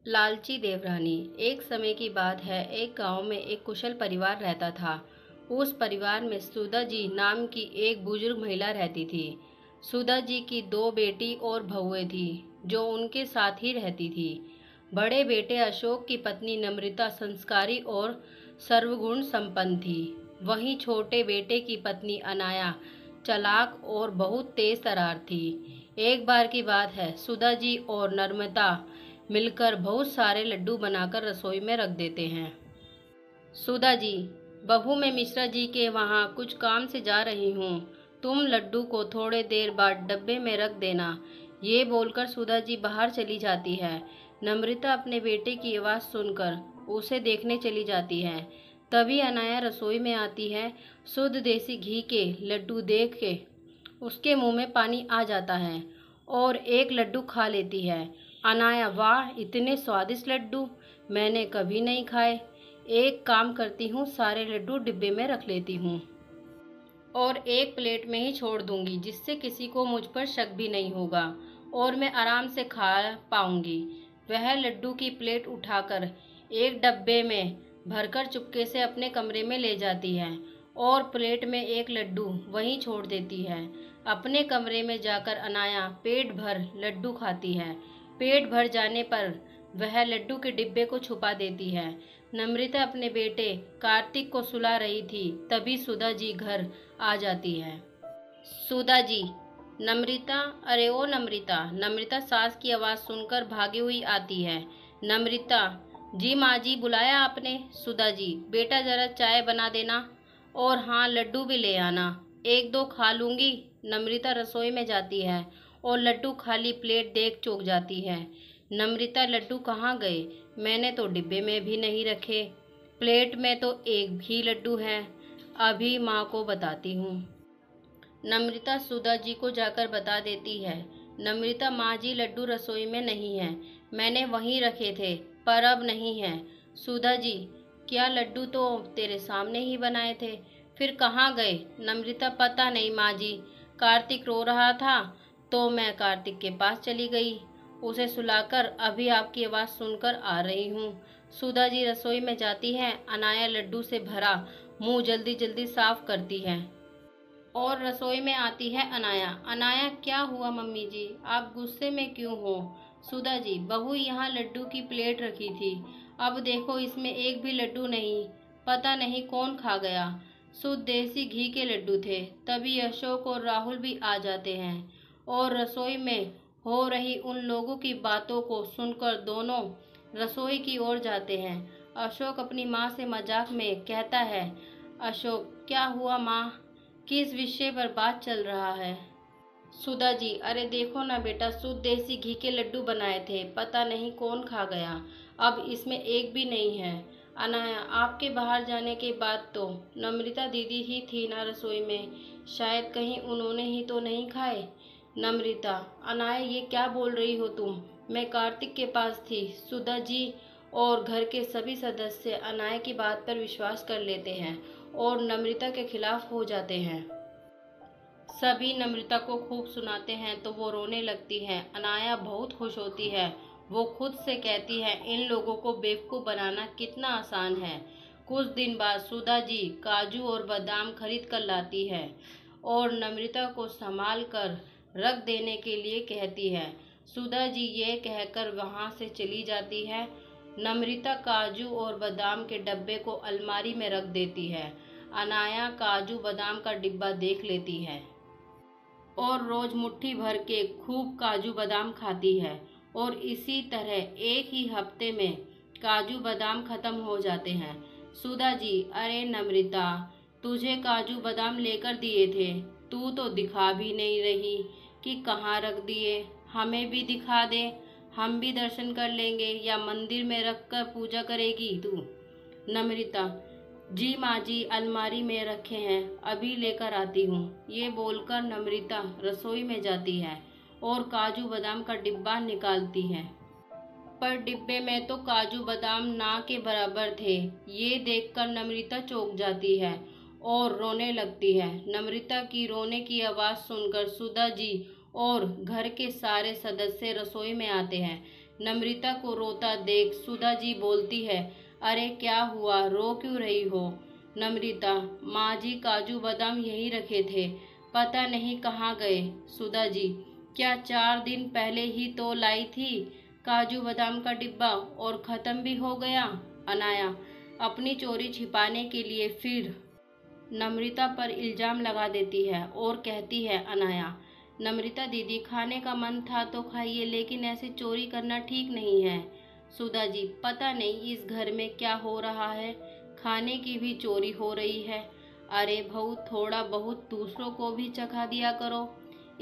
लालची देवरानी। एक समय की बात है, एक गांव में एक कुशल परिवार रहता था। उस परिवार में सुधा जी नाम की एक बुजुर्ग महिला रहती थी। सुधा जी की दो बेटी और बहुएं थी जो उनके साथ ही रहती थी। बड़े बेटे अशोक की पत्नी नम्रता संस्कारी और सर्वगुण संपन्न थी। वहीं छोटे बेटे की पत्नी अनाया चालाक और बहुत तेज तर्रार थी। एक बार की बात है, सुधा जी और नम्रता मिलकर बहुत सारे लड्डू बनाकर रसोई में रख देते हैं। सुधा जी, बहू मैं मिश्रा जी के वहाँ कुछ काम से जा रही हूँ, तुम लड्डू को थोड़े देर बाद डब्बे में रख देना। ये बोलकर सुधा जी बाहर चली जाती है। नम्रता अपने बेटे की आवाज़ सुनकर उसे देखने चली जाती है। तभी अनाया रसोई में आती है। शुद्ध देसी घी के लड्डू देख के उसके मुंह में पानी आ जाता है और एक लड्डू खा लेती है। अनाया, वाह, इतने स्वादिष्ट लड्डू मैंने कभी नहीं खाए। एक काम करती हूँ, सारे लड्डू डिब्बे में रख लेती हूँ और एक प्लेट में ही छोड़ दूंगी, जिससे किसी को मुझ पर शक भी नहीं होगा और मैं आराम से खा पाऊंगी। वह लड्डू की प्लेट उठाकर एक डब्बे में भरकर चुपके से अपने कमरे में ले जाती है और प्लेट में एक लड्डू वहीं छोड़ देती है। अपने कमरे में जाकर अनाया पेट भर लड्डू खाती है। पेट भर जाने पर वह लड्डू के डिब्बे को छुपा देती है। नम्रता अपने बेटे कार्तिक को सुला रही थी, तभी सुधा जी घर आ जाती है। सुधा जी, नम्रता, अरे ओ नम्रता। नम्रता सास की आवाज़ सुनकर भागी हुई आती है। नम्रता, जी माँ जी, बुलाया आपने? सुधा जी, बेटा जरा चाय बना देना और हाँ, लड्डू भी ले आना, एक दो खा लूँगी। नम्रता रसोई में जाती है और लड्डू खाली प्लेट देख चौंक जाती है। नम्रता, लड्डू कहाँ गए? मैंने तो डिब्बे में भी नहीं रखे, प्लेट में तो एक भी लड्डू है, अभी माँ को बताती हूँ। नम्रता सुधा जी को जाकर बता देती है। नम्रता, माँ जी, लड्डू रसोई में नहीं है, मैंने वहीं रखे थे पर अब नहीं है। सुधा जी, क्या लड्डू तो तेरे सामने ही बनाए थे, फिर कहाँ गए? नम्रता, पता नहीं माँ जी, कार्तिक रो रहा था तो मैं कार्तिक के पास चली गई, उसे सुलाकर अभी आपकी आवाज़ सुनकर आ रही हूँ। सुधा जी रसोई में जाती है। अनाया लड्डू से भरा मुंह जल्दी जल्दी साफ करती है और रसोई में आती है अनाया। अनाया, क्या हुआ मम्मी जी, आप गुस्से में क्यों हो? सुधा जी, बहू यहाँ लड्डू की प्लेट रखी थी, अब देखो इसमें एक भी लड्डू नहीं, पता नहीं कौन खा गया। शुद्ध देसी घी के लड्डू थे। तभी अशोक और राहुल भी आ जाते हैं और रसोई में हो रही उन लोगों की बातों को सुनकर दोनों रसोई की ओर जाते हैं। अशोक अपनी माँ से मजाक में कहता है, अशोक, क्या हुआ माँ, किस विषय पर बात चल रहा है? सुधा जी, अरे देखो ना बेटा, शुद्ध देसी घी के लड्डू बनाए थे, पता नहीं कौन खा गया, अब इसमें एक भी नहीं है। अनाया, आपके बाहर जाने के बाद तो नम्रता दीदी ही थी ना रसोई में, शायद कहीं उन्होंने ही तो नहीं खाए। नम्रता, अनाया, ये क्या बोल रही हो तुम, मैं कार्तिक के पास थी। सुधा जी और घर के सभी सदस्य अनाया की बात पर विश्वास कर लेते हैं और नम्रता के खिलाफ हो जाते हैं। सभी नम्रता को खूब सुनाते हैं तो वो रोने लगती है। अनाया बहुत खुश होती है। वो खुद से कहती है, इन लोगों को बेवकूफ़ बनाना कितना आसान है। कुछ दिन बाद सुधा जी काजू और बादाम खरीद कर लाती है और नम्रता को संभाल कर रख देने के लिए कहती है। सुधा जी ये कहकर वहाँ से चली जाती है। नम्रता काजू और बादाम के डब्बे को अलमारी में रख देती है। अनाया काजू बादाम का डिब्बा देख लेती है और रोज मुट्ठी भर के खूब काजू बादाम खाती है और इसी तरह एक ही हफ्ते में काजू बादाम खत्म हो जाते हैं। सुधा जी, अरे नम्रता, तुझे काजू बादाम लेकर दिए थे, तू तो दिखा भी नहीं रही कि कहाँ रख दिए, हमें भी दिखा दे, हम भी दर्शन कर लेंगे, या मंदिर में रख कर पूजा करेगी तू? नम्रता, जी माँ जी, अलमारी में रखे हैं, अभी लेकर आती हूँ। ये बोलकर नम्रता रसोई में जाती है और काजू बादाम का डिब्बा निकालती है, पर डिब्बे में तो काजू बादाम ना के बराबर थे। ये देखकर नम्रता चौंक जाती है और रोने लगती है। नम्रता की रोने की आवाज़ सुनकर सुधा जी और घर के सारे सदस्य रसोई में आते हैं। नम्रता को रोता देख सुधा जी बोलती है, अरे क्या हुआ, रो क्यों रही हो? नम्रता, माँ जी काजू बादाम यहीं रखे थे, पता नहीं कहाँ गए। सुधा जी, क्या 4 दिन पहले ही तो लाई थी काजू बादाम का डिब्बा और ख़त्म भी हो गया। अनाया अपनी चोरी छिपाने के लिए फिर नम्रता पर इल्ज़ाम लगा देती है और कहती है, अनाया, नम्रता दीदी, खाने का मन था तो खाइए, लेकिन ऐसे चोरी करना ठीक नहीं है। सुधा जी, पता नहीं इस घर में क्या हो रहा है, खाने की भी चोरी हो रही है। अरे बहू, थोड़ा बहुत दूसरों को भी चखा दिया करो,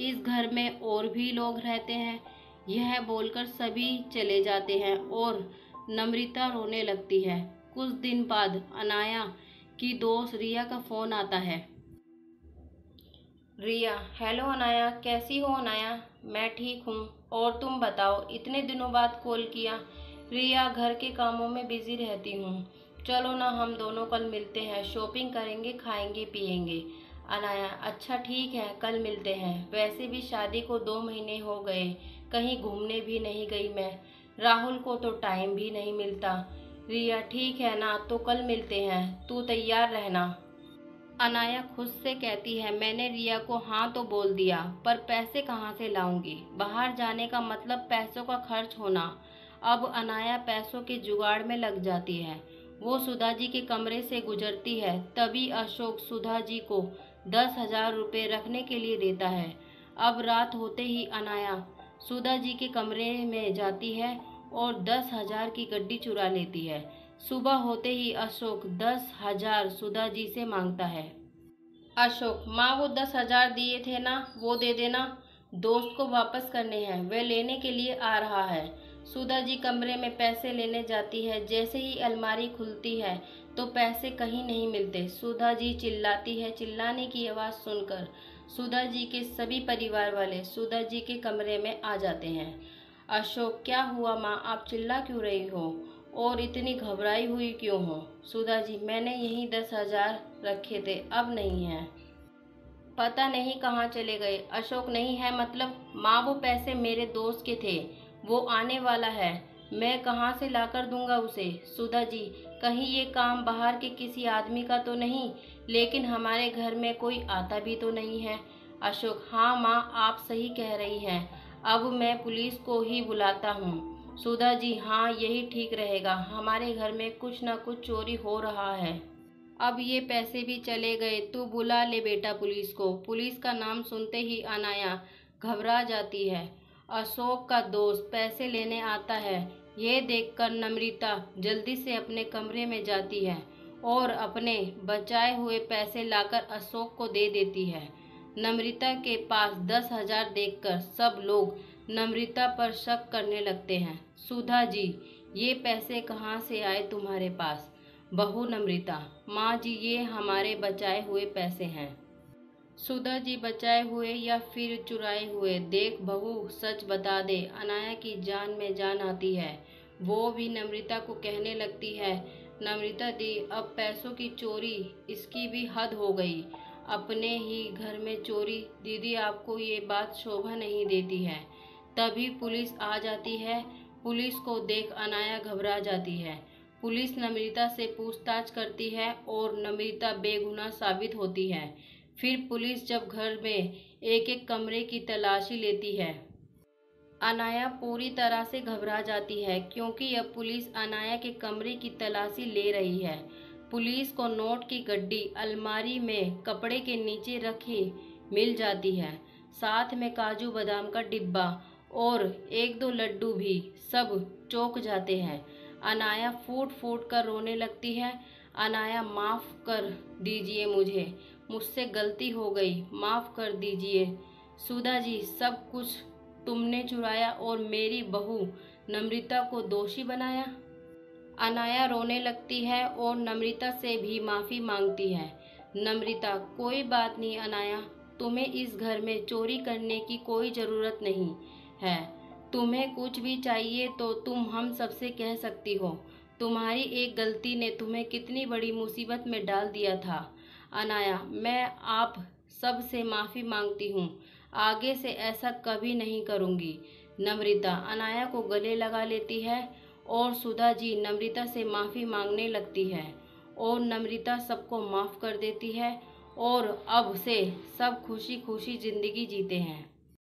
इस घर में और भी लोग रहते हैं। यह बोलकर सभी चले जाते हैं और नम्रता रोने लगती है। कुछ दिन बाद अनाया की दोस्त रिया का फ़ोन आता है। रिया, हेलो अनाया, कैसी हो अनाया? मैं ठीक हूँ, और तुम बताओ, इतने दिनों बाद कॉल किया। रिया, घर के कामों में बिजी रहती हूँ। चलो ना, हम दोनों कल मिलते हैं, शॉपिंग करेंगे, खाएंगे पिएंगे। अनाया, अच्छा ठीक है, कल मिलते हैं। वैसे भी शादी को 2 महीने हो गए, कहीं घूमने भी नहीं गई मैं। राहुल को तो टाइम भी नहीं मिलता। रिया, ठीक है ना, तो कल मिलते हैं, तू तैयार रहना। अनाया खुद से कहती है, मैंने रिया को हाँ तो बोल दिया, पर पैसे कहाँ से लाऊंगी? बाहर जाने का मतलब पैसों का खर्च होना। अब अनाया पैसों के जुगाड़ में लग जाती है। वो सुधा जी के कमरे से गुजरती है, तभी अशोक सुधा जी को 10,000 रुपये रखने के लिए देता है। अब रात होते ही अनाया सुधा जी के कमरे में जाती है और 10,000 की गड्डी चुरा लेती है। सुबह होते ही अशोक 10,000 सुधा जी से मांगता है। अशोक, माँ वो 10,000 दिए थे ना, वो दे देना, दोस्त को वापस करने हैं, वह लेने के लिए आ रहा है। सुधा जी कमरे में पैसे लेने जाती है। जैसे ही अलमारी खुलती है तो पैसे कहीं नहीं मिलते। सुधा जी चिल्लाती है। चिल्लाने की आवाज़ सुनकर सुधा जी के सभी परिवार वाले सुधा जी के कमरे में आ जाते हैं। अशोक, क्या हुआ माँ, आप चिल्ला क्यों रही हो और इतनी घबराई हुई क्यों हो? सुधा जी, मैंने यहीं 10,000 रखे थे, अब नहीं है, पता नहीं कहाँ चले गए। अशोक, नहीं है मतलब? माँ, वो पैसे मेरे दोस्त के थे, वो आने वाला है, मैं कहाँ से लाकर दूंगा उसे? सुधा जी, कहीं ये काम बाहर के किसी आदमी का तो नहीं, लेकिन हमारे घर में कोई आता भी तो नहीं है। अशोक, हाँ माँ, आप सही कह रही हैं, अब मैं पुलिस को ही बुलाता हूँ। सुधा जी, हाँ यही ठीक रहेगा, हमारे घर में कुछ न कुछ चोरी हो रहा है। अब ये पैसे भी चले गए, तू बुला ले बेटा पुलिस को। पुलिस का नाम सुनते ही अनाया घबरा जाती है। अशोक का दोस्त पैसे लेने आता है। ये देखकर नम्रता जल्दी से अपने कमरे में जाती है और अपने बचाए हुए पैसे लाकर अशोक को दे देती है। नम्रता के पास 10,000 देखकर सब लोग नम्रता पर शक करने लगते हैं। सुधा जी, ये पैसे कहाँ से आए तुम्हारे पास? बहू नम्रता, माँ जी, ये हमारे बचाए हुए पैसे हैं। सुधा जी, बचाए हुए या फिर चुराए हुए? देख बहू, सच बता दे। अनाया की जान में जान आती है। वो भी नम्रता को कहने लगती है, नम्रता दी, अब पैसों की चोरी, इसकी भी हद हो गई। अपने ही घर में चोरी, दीदी आपको ये बात शोभा नहीं देती है। तभी पुलिस आ जाती है। पुलिस को देख अनाया घबरा जाती है। पुलिस नम्रता से पूछताछ करती है और नम्रता बेगुनाह साबित होती है। फिर पुलिस जब घर में एक एक कमरे की तलाशी लेती है, अनाया पूरी तरह से घबरा जाती है, क्योंकि अब पुलिस अनाया के कमरे की तलाशी ले रही है। पुलिस को नोट की गड्डी अलमारी में कपड़े के नीचे रखे मिल जाती है, साथ में काजू बादाम का डिब्बा और 1-2 लड्डू भी। सब चौंक जाते हैं। अनाया फूट फूट कर रोने लगती है। अनाया, माफ़ कर दीजिए मुझे, मुझसे गलती हो गई, माफ़ कर दीजिए। सुधा जी, सब कुछ तुमने चुराया और मेरी बहू नम्रता को दोषी बनाया। अनाया रोने लगती है और नम्रता से भी माफ़ी मांगती है। नम्रता, कोई बात नहीं अनाया, तुम्हें इस घर में चोरी करने की कोई ज़रूरत नहीं है। तुम्हें कुछ भी चाहिए तो तुम हम सबसे कह सकती हो। तुम्हारी एक गलती ने तुम्हें कितनी बड़ी मुसीबत में डाल दिया था। अनाया, मैं आप सब से माफ़ी मांगती हूँ, आगे से ऐसा कभी नहीं करूँगी। नम्रता अनाया को गले लगा लेती है और सुधा जी नम्रता से माफ़ी मांगने लगती है और नम्रता सबको माफ़ कर देती है और अब से सब खुशी खुशी ज़िंदगी जीते हैं।